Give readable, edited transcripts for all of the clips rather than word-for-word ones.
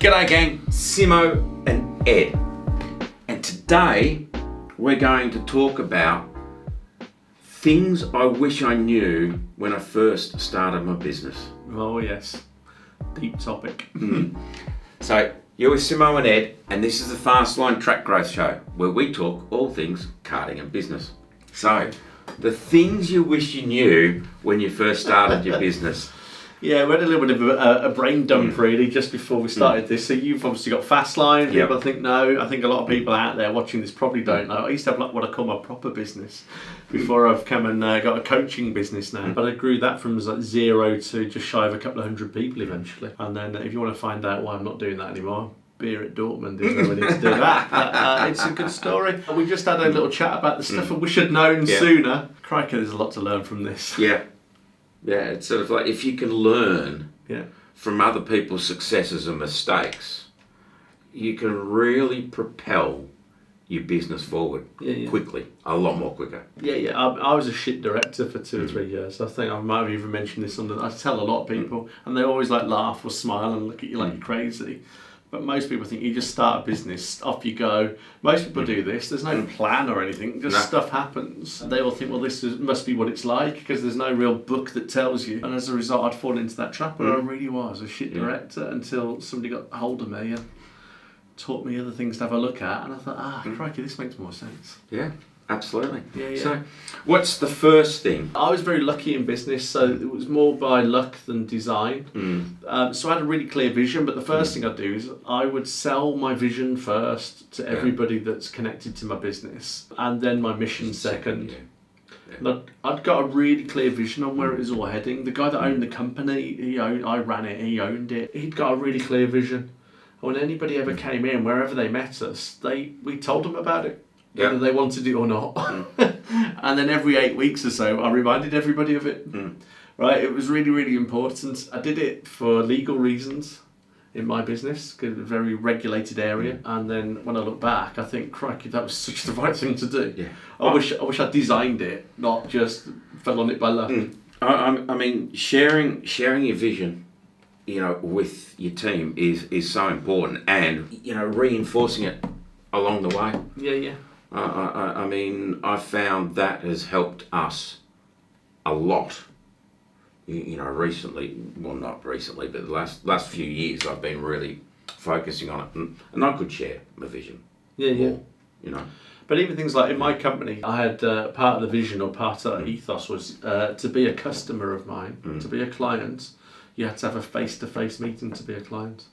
G'day gang, Simo and Ed. And today we're going to talk about things I wish I knew when I first started my business. Oh yes, deep topic. So you're with Simo and Ed, and this is the Fast Line Track Growth Show, where we talk all things karting and business. So, the things you wish you knew when you first started your business. Yeah, we had a little bit of a brain dump really just before we started this. So you've obviously got Fastline. Yep. People think know. I think a lot of people out there watching this probably don't know. I used to have like what I call my proper business before I've come and got a coaching business now. But I grew that from like 0 to just shy of a couple of hundred people eventually. And then if you want to find out why I'm not doing that anymore, beer at Dortmund is where we need to do that. It's a good story. And we just had a little chat about the stuff I wish I'd known sooner. Crikey, there's a lot to learn from this. Yeah, it's sort of like if you can learn from other people's successes and mistakes, you can really propel your business forward quickly, a lot more quicker. I was a shit director for 2 or 3 years. I think I might have even mentioned this I tell a lot of people, and they always like laugh or smile and look at you like you're crazy. But most people think you just start a business, off you go. Most people do this. There's no plan or anything. Just stuff happens. They all think, well, must be what it's like because there's no real book that tells you. And as a result, I'd fallen into that trap where I really was a shit director until somebody got hold of me and taught me other things to have a look at. And I thought, crikey, this makes more sense. Yeah. Absolutely. Yeah. So, what's the first thing? I was very lucky in business, so it was more by luck than design. So I had a really clear vision, but the first thing I'd do is I would sell my vision first to everybody that's connected to my business, and then my mission second. I'd got a really clear vision on where it was all heading. The guy that owned the company, I ran it, he owned it. He'd got a really clear vision. When anybody ever came in, wherever they met us, we told them about it. Whether they wanted it or not. And then every 8 weeks or so, I reminded everybody of it. Right? It was really, really important. I did it for legal reasons in my business, because it's a very regulated area. And then when I look back, I think, crikey, that was such the right thing to do. Yeah. I wish I'd designed it, not just fell on it by luck. I mean, sharing your vision, with your team is so important, and reinforcing it along the way. Yeah. I mean, I found that has helped us a lot. Recently, well, not recently, but the last few years, I've been really focusing on it, and I could share my vision. Yeah. More, But even things like in my company, I had part of the vision or part of the ethos was to be a customer of mine, to be a client, you had to have a face-to-face meeting to be a client.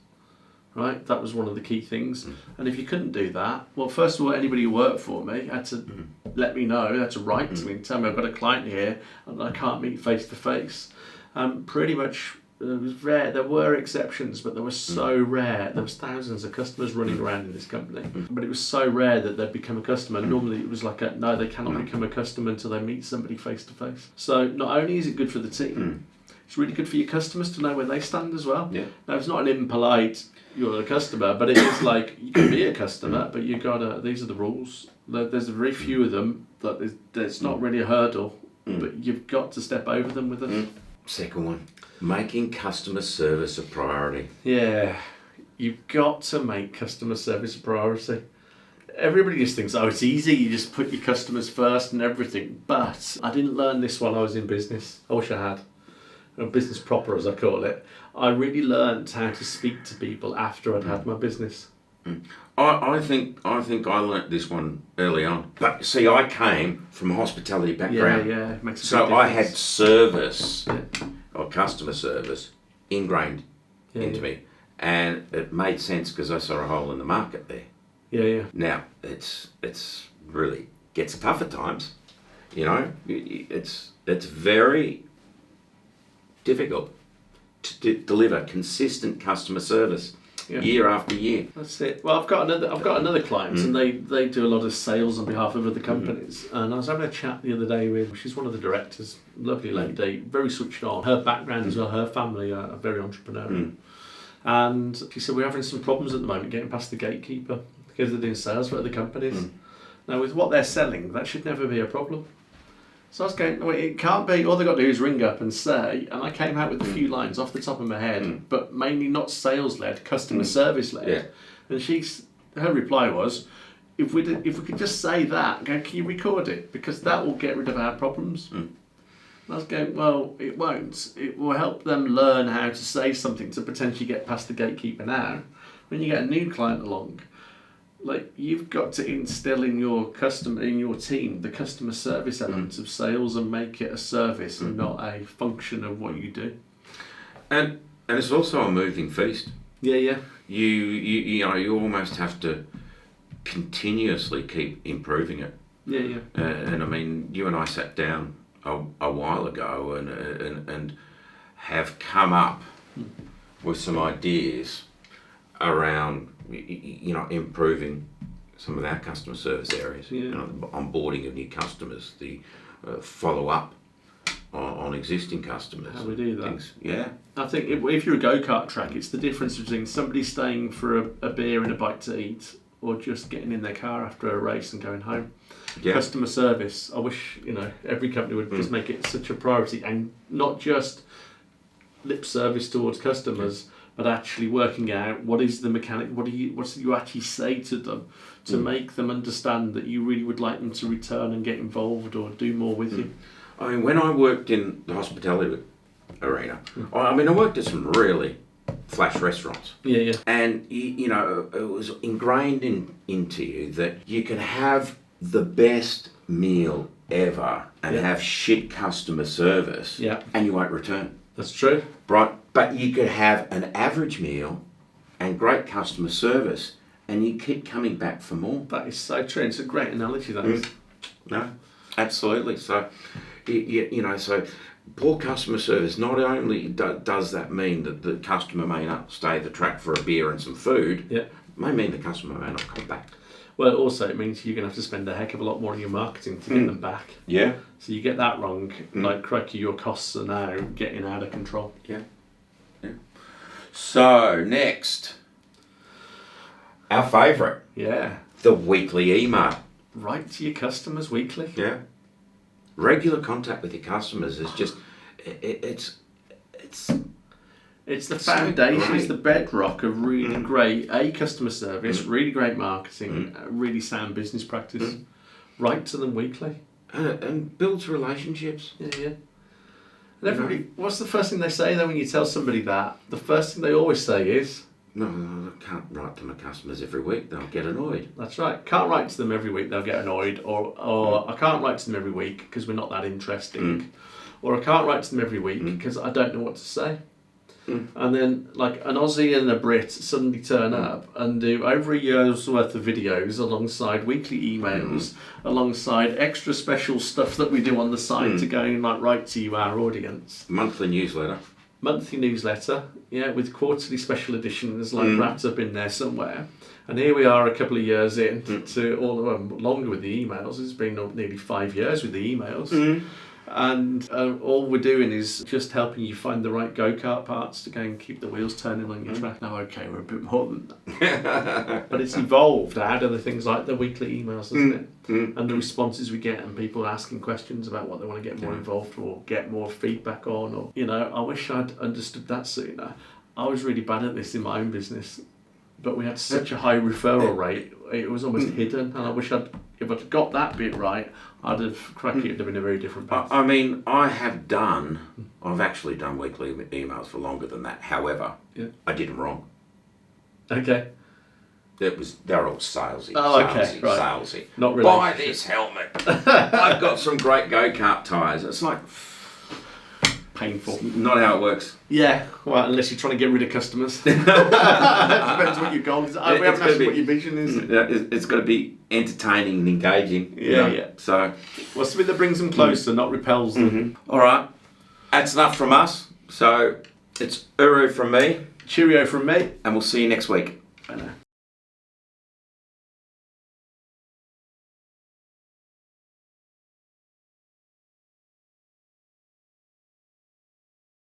Right, that was one of the key things. And if you couldn't do that, well, first of all, anybody who worked for me had to let me know, had to write to me and tell me I've got a client here and I can't meet face to face. Pretty much, it was rare. There were exceptions, but they were so rare. There was thousands of customers running around in this company, but it was so rare that they'd become a customer. Normally, it was like no, they cannot become a customer until they meet somebody face to face. So not only is it good for the team, it's really good for your customers to know where they stand as well. Yeah. Now, it's not an impolite, you're a customer, but it is like, you can be a customer, but you gotta, these are the rules. There's very few of them, that there's not really a hurdle, but you've got to step over them with us. Second one, making customer service a priority. Yeah, you've got to make customer service a priority. Everybody just thinks, it's easy, you just put your customers first and everything, but I didn't learn this while I was in business. I wish I had. Business proper, as I call it. I really learned how to speak to people after I'd had my business. I think I learnt this one early on. But see, I came from a hospitality background. Yeah, it makes a so big I difference. had service or customer service ingrained into me, and it made sense because I saw a hole in the market there. Yeah. Now it's really gets tough at times. It's very difficult to deliver consistent customer service year after year. That's it. Well, I've got another client, and they do a lot of sales on behalf of other companies. And I was having a chat the other day with, she's one of the directors, lovely lady, very switched on. Her background as well, her family are very entrepreneurial. And she said, we're having some problems at the moment getting past the gatekeeper because they're doing sales for other companies. Now, with what they're selling, that should never be a problem. So I was going, well, it can't be, all they've got to do is ring up and say, and I came out with a few lines off the top of my head, but mainly not sales-led, customer service-led. Yeah. And her reply was, if we could just say that, can you record it? Because that will get rid of our problems. And I was going, well, it won't. It will help them learn how to say something to potentially get past the gatekeeper now. When you get a new client along, like, you've got to instill in your team, the customer service elements of sales and make it a service and not a function of what you do. And it's also a moving feast. Yeah. You almost have to continuously keep improving it. Yeah. And I mean, you and I sat down a while ago and have come up with some ideas around improving some of our customer service areas. Yeah. The onboarding of new customers, the follow up on existing customers. How we do that. Things. Yeah. I think if you're a go-kart track, it's the difference between somebody staying for a beer and a bite to eat or just getting in their car after a race and going home. Yeah. Customer service, I wish every company would just make it such a priority, and not just lip service towards customers, but actually working out what is the mechanic, what do you actually say to them to make them understand that you really would like them to return and get involved or do more with you. I mean, when I worked in the hospitality arena, I worked at some really flash restaurants. Yeah. And, it was ingrained into you that you can have the best meal ever and have shit customer service and you won't return. That's true. Right? But you could have an average meal and great customer service and you keep coming back for more. That is so true. It's a great analogy, that is. No, absolutely. So, so poor customer service, not only does that mean that the customer may not stay the track for a beer and some food, it may mean the customer may not come back. Well, also it means you're going to have to spend a heck of a lot more on your marketing to get them back. Yeah. So you get that wrong, like, crikey, your costs are now getting out of control. Yeah. So, next, our favourite. Yeah. The weekly email. Write to your customers weekly. Yeah. Regular contact with your customers is just, it's the foundation, it's the bedrock of really great customer service, really great marketing, really sound business practice. Write to them weekly. And builds relationships. Yeah. And everybody, what's the first thing they say though when you tell somebody that? The first thing they always say is, No, I can't write to my customers every week, they'll get annoyed. That's right. Can't write to them every week, they'll get annoyed. Or I can't write to them every week because we're not that interesting. Or I can't write to them every week because I don't know what to say. And then, like, an Aussie and a Brit suddenly turn up and do over a year's worth of videos alongside weekly emails, alongside extra special stuff that we do on the side to go and, like, write to you, our audience. Monthly newsletter, with quarterly special editions like wrapped up in there somewhere. And here we are a couple of years in to all of them, longer with the emails. It's been nearly 5 years with the emails. And all we're doing is just helping you find the right go-kart parts to go and keep the wheels turning on your track. Now, okay, we're a bit more than that. But it's evolved out of the things like the weekly emails, isn't it? And the responses we get and people asking questions about what they want to get more involved or get more feedback on. Or, I wish I'd understood that sooner. I was really bad at this in my own business, but we had such a high referral rate, it was almost hidden. And I wish if I'd got that bit right, it'd have been a very different path. I mean, I've actually done weekly emails for longer than that. However, I did them wrong. Okay. They're all salesy. Salesy. Not really. Buy this helmet. I've got some great go-kart tyres. It's like painful. Not how it works. Yeah, well, unless you're trying to get rid of customers. Depends what your goal is. We haven't asked what your vision is. It's got to be entertaining and engaging. Yeah. So, what's something that brings them closer, not repels them? All right, that's enough from us. So, it's Uru from me. Cheerio from me. And we'll see you next week. Bye now.